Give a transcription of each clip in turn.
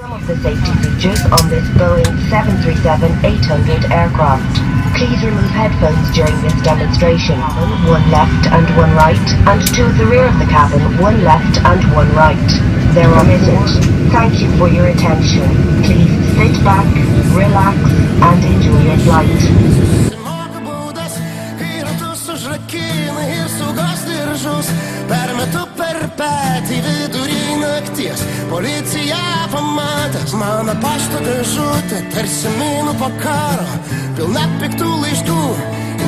Some of the safety features on this Boeing 737-800 aircraft. Please remove headphones during this demonstration. One left and one right, and to the rear of the cabin, one left and one right. They're omitted. Thank you for your attention. Please sit back, relax, and enjoy your flight. Permetu per petį vidury nakties. Policija pamatęs mano pašto dėžutę, tarsi minų po karo, pilna piktų laiškų.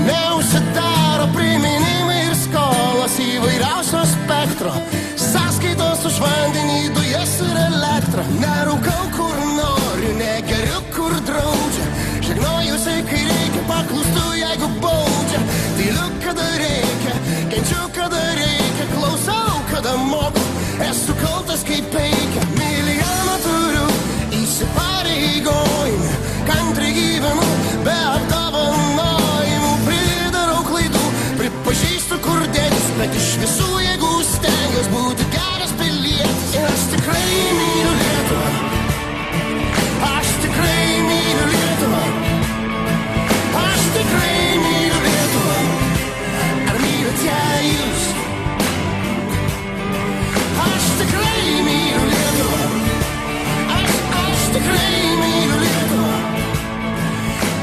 Neužsidaro priminimai ir skolos įvairiausio spektro, sąskaitos už vandenį, dujas ir elektrą. Nerūkau kur noriu, negeriu kur draudžia, žegnojusi kai reikia, paklūstu jeigu baudžia. Tyliu kada reikia, kenčiu kada reikia, klausau kada moku, esu kaltas kaip peikia. Milijoną turiu įsipareigojimų, kantriai gyvenu be apdovanojimų. Pridarau klaidų, pripažįstu kur dėtis, bet iš visų jėgų stengiuos būti geras pilietis. Ir aš tikrai myliu Lietuvą, aš tikrai myliu Lietuvą, aš tikrai myliu Lietuvą. Ar mylite jūs? Aš tikrai myliu Lietuvą, aš tikrai myliu Lietuvą.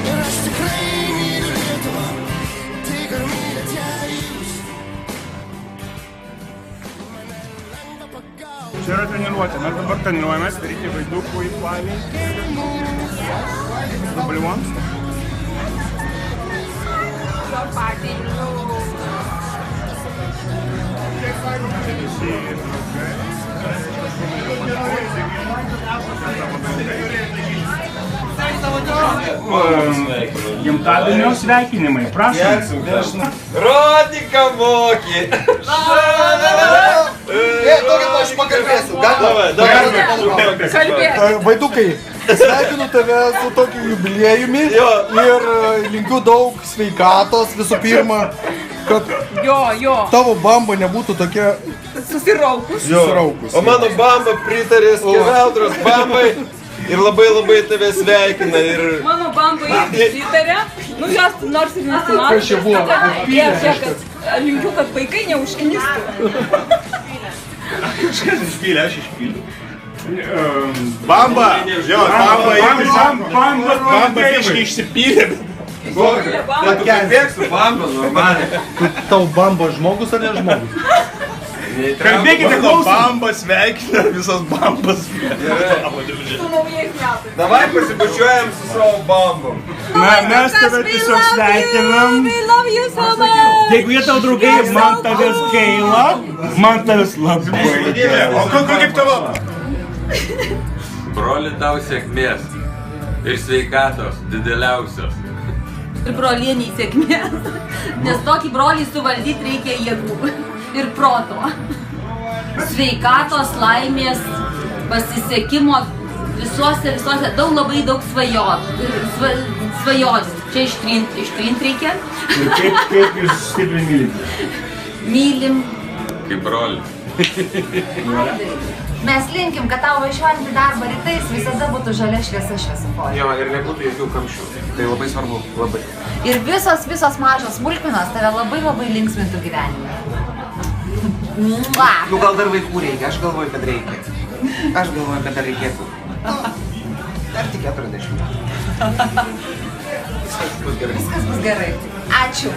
Ir aš tikrai myliu Lietuvą, tik ar mylite jūs? Mane lengva pagauti. Čia yra treniruotė, mes dabar treniruojamės daryti vaidukų į planį. Dabliuoms. Gimtadienio sveikinimai, prašom. Rodika moki! Tokį aš pakalbėsiu. Vaidukai, sveikinu tave su tokiu jubiliejumi ir linkiu daug sveikatos visų pirma, kad tavo bamba nebūtų tokia susiraukus. O mano bamba pritarė skeveldros bambai ir labai tave sveikina. Mano bamba irgi pritarė, nu jos nors ir nesimato. Kas čia buvo? Linkiu, kad vaikai neužknistų. Kažkas išpylė, aš išpyliu. Bamba! Jo, bamba iškai išsipylė. Kalbėk su bamba normaliai. Tau bamba žmogus ar ne žmogus? Kalbėkite klausom. Bamba sveikina, visas bambas. Su naujais metais. Davai pasibučiuojam su savo bambom. Mes tave tiesiog sveikinam. We love you so much. Jeigu jie tau draugai, man tavęs gaila, man tavęs labai gaila. O kaip tavo? Broli tau sėkmės ir sveikatos dideliausios. Ir brolieniai sėkmės, nes tokį brolį suvaldyti reikia jėgų ir proto. Sveikatos, laimės, pasisekimo visuose, labai daug svajonių. Čia ištrint reikia. Ir kaip jūs stipriai mylite? Mylim. Kaip broli. Mes linkim, kad tavo važiuojant į darbą rytais visada būtų žalia šviesa šviesoforė. Jo, ir nebūtų jokių kamščių. Tai labai svarbu, labai. Ir visos mažos smulkmenos tave labai linksmintų gyvenime. Nu gal dar vaikų reikia, aš galvoju, kad reikia. Aš galvoju, kad dar reikėtų. Dar tik 40. Viskas bus gerai. Viskas bus gerai. Ačiū.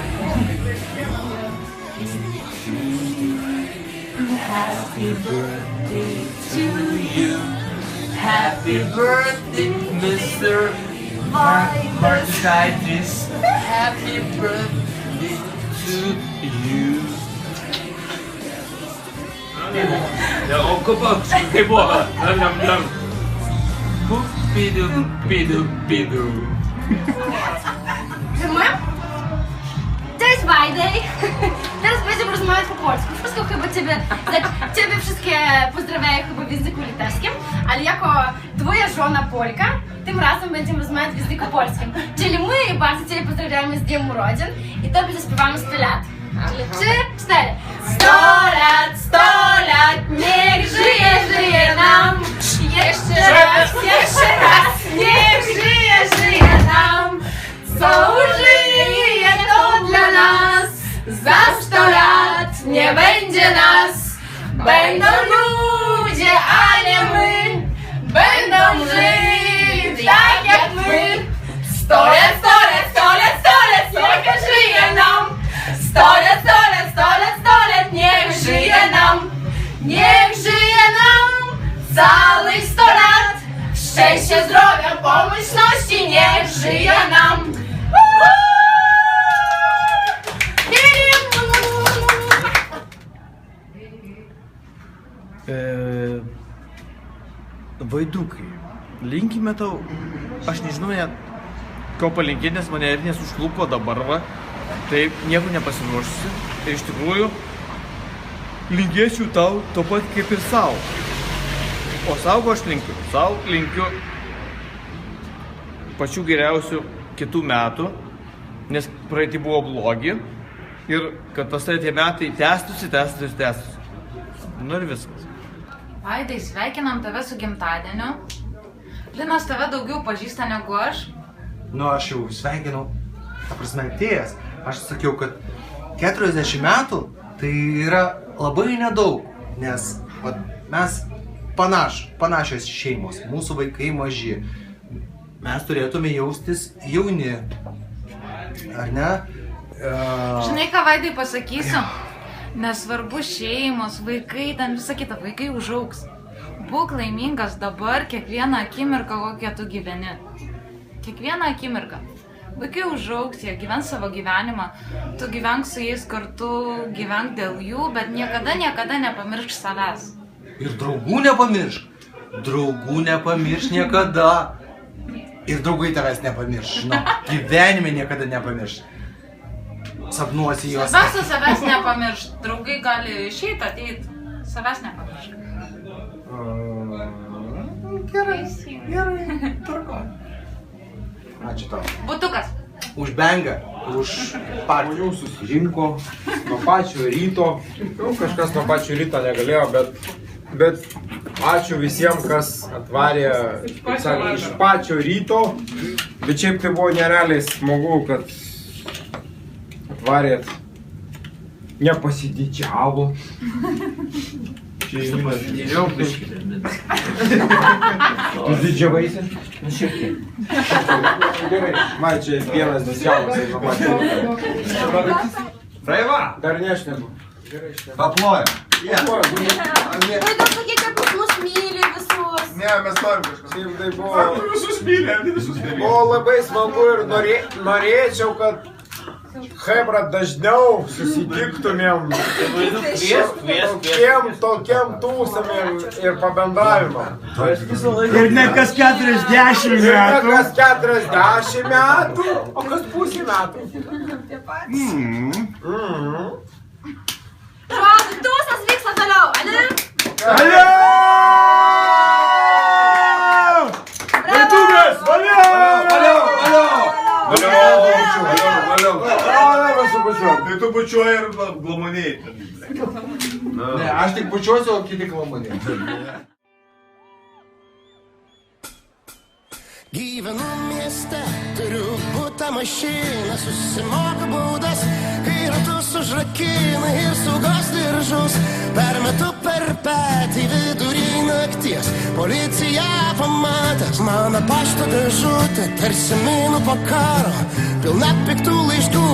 Happy birthday to you. Happy birthday, Mr. Martinis. Happy birthday to you. O kaip buvo? Nam. Pidu. Cześć Wajdej! Teraz będziemy rozmawiać po polsku. Wszystko chyba ciebie wszystkie pozdrawiają chyba w języku litewskim, ale jako twoja żona Polka, tym razem będziemy rozmawiać w języku polskim. Czyli my bardzo ciebie pozdrawiamy z Dniem Urodzin i tobie zaśpiewamy 100 lat. Czyli 3, 4. 100 lat, niech żyje nam jeszcze raz. что уже это для нас. За 100 лет не będzie nas. Będą ludzie, a nie my. Będą żyli tak jak my. 100 lat, 100 lat, 100 lat, 100 lat, niech żyje nam. 100 lat, 100 lat, 100 lat, 100 lat, niech żyje nam. Niech żyje nam całych 100 lat. Szczęścia, zdrowia, pomyślności, niech żyje nam. Vaidukai, linkime tau, aš nežinau net ko palinkėti, nes mane ir nesušlupo dabar, va, tai nieko nepasiruošusi. Ir iš tikrųjų, linkėsiu tau to pat kaip ir savo. O savo aš linkiu? Savo linkiu pačių geriausių kitų metų, nes praeitį buvo blogi ir kad pastarė tie metai tęstųsi. Nu ir viskas. Vaidai, sveikinam tave su gimtadieniu. Linas tave daugiau pažįsta negu aš. Nu, aš jau sveikinau, ta prasme, atėjęs. Aš sakiau, kad 40 metų tai yra labai nedaug, nes mes panašios šeimos, mūsų vaikai maži. Mes turėtume jaustis jauni, ar ne? Žinai, ką Vaidai pasakysiu? Nesvarbu šeimos, vaikai, ten visą kitą, vaikai užaugs. Būk laimingas dabar, kiekvieną akimirką, kokią tu gyveni. Kiekvieną akimirką. Vaikai užaugs, jie gyvens savo gyvenimą, tu gyvenk su jais kartu, gyvenk dėl jų, bet niekada nepamiršk savęs. Ir draugų nepamiršk. Draugų nepamiršk niekada. Ir draugai tavęs nepamirš, žinau. Gyvenime niekada nepamirš. Sapnuosi juos. Svarbiausia savęs nepamiršt. Draugai gali išeit, ateit. Savęs nepamiršt. Gerai, tvarko. Ačiū tau. Butukas. Už bengą, už partiją. Žmonių susirinko nuo pačio ryto. Kažkas nuo pačio ryto negalėjo, bet ačiū visiems, kas atvarė, kaip sakė, iš pačio ryto. Bet šiaip tai buvo nerealiai smagu, kad atvarėt, nepasididžiavo. Čia pasididžiau biškį. Tu didžiavaisi? Nu šiek tiek. Gerai, man čia vienas didžiausias, jeigu matau. Raiva! Dar nešnebu. Paplojam. Vaidai, sakykite, pas mus myli visus. Ne, mes norim kažkas. Šiaip tai buvo... Visus myli, visus myli. Buvo labai smagu ir norėčiau, kad Hebra dažniau susitiktumėm tokiam tūsamėm ir pabendravimam. Ir ne kas 40 metų. Ne kas 40 metų, o kas pusė metų. Žodžiu, tūsas vyksta toliau, ane? Valio! Vaidukas, valio! Tai tu bučiuoji ir glamonėjai. Ne, aš tik bučiuosiu, o kiti glamonėjai. Gyvenu mieste, turiu butą mašiną, susimoku baudas, kai ratus užrakina ir saugos diržus. Permetu per petį vidurį nakties, policija pamatęs mano pašto dėžutę, tarsi minų po karo, pilna piktų laiškų,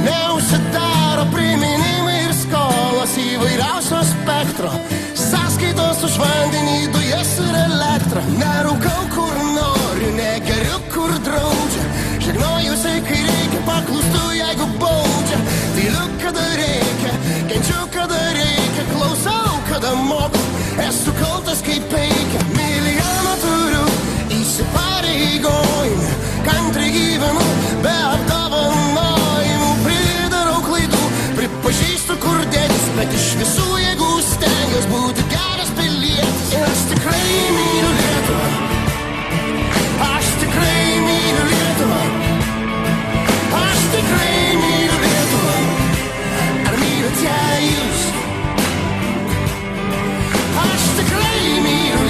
neužsidaro priminimai ir skolos įvairiausio spektro, sąskaitos už vandenį, dujas ir elektrą. Nerūkau kur noriu, negeriu kur draudžia, žegnojusiai kai reikia, paklūstu jeigu baudžia. Tyliu kada reikia, kenčiu kada reikia, klausau kada moku, esu kaltas kaip reikia. Milijoną turiu įsipareigojimų, kantriai gyvenu be apdovanojimų, pridarau klaidų, pripažįstu kur dėtis, bet iš visų jėgų stengiuos būti geras pilietis. Ir aš tikrai myliu Lietuvą, aš tikrai myliu Lietuvą, aš tikrai myliu Lietuvą. Ar mylite jūs? Aš tikrai myliu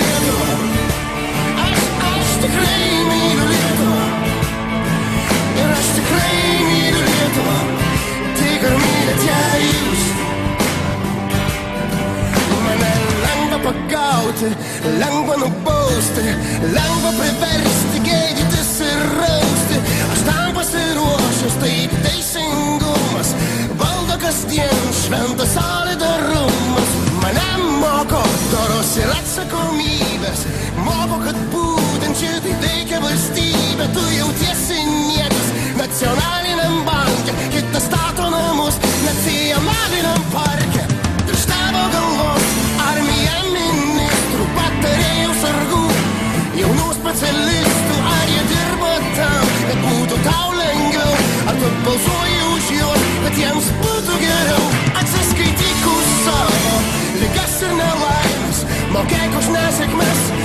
sako, kad būtent šitai veikia valstybė. Tu jautiesi niekas nacionaliniam banke, kitas stato namus nacionaliniam parke. Virš tavo galvos armija ministrų, patarėjų sargų, jaunų specialistų. Ar jie dirba tam, kad būtų tau lengviau? Ar tu balsuoji už juos, kad jiems būtų geriau? Atsiskaityk už savo ligas ir nelaimės, mokėk už nesėkmes.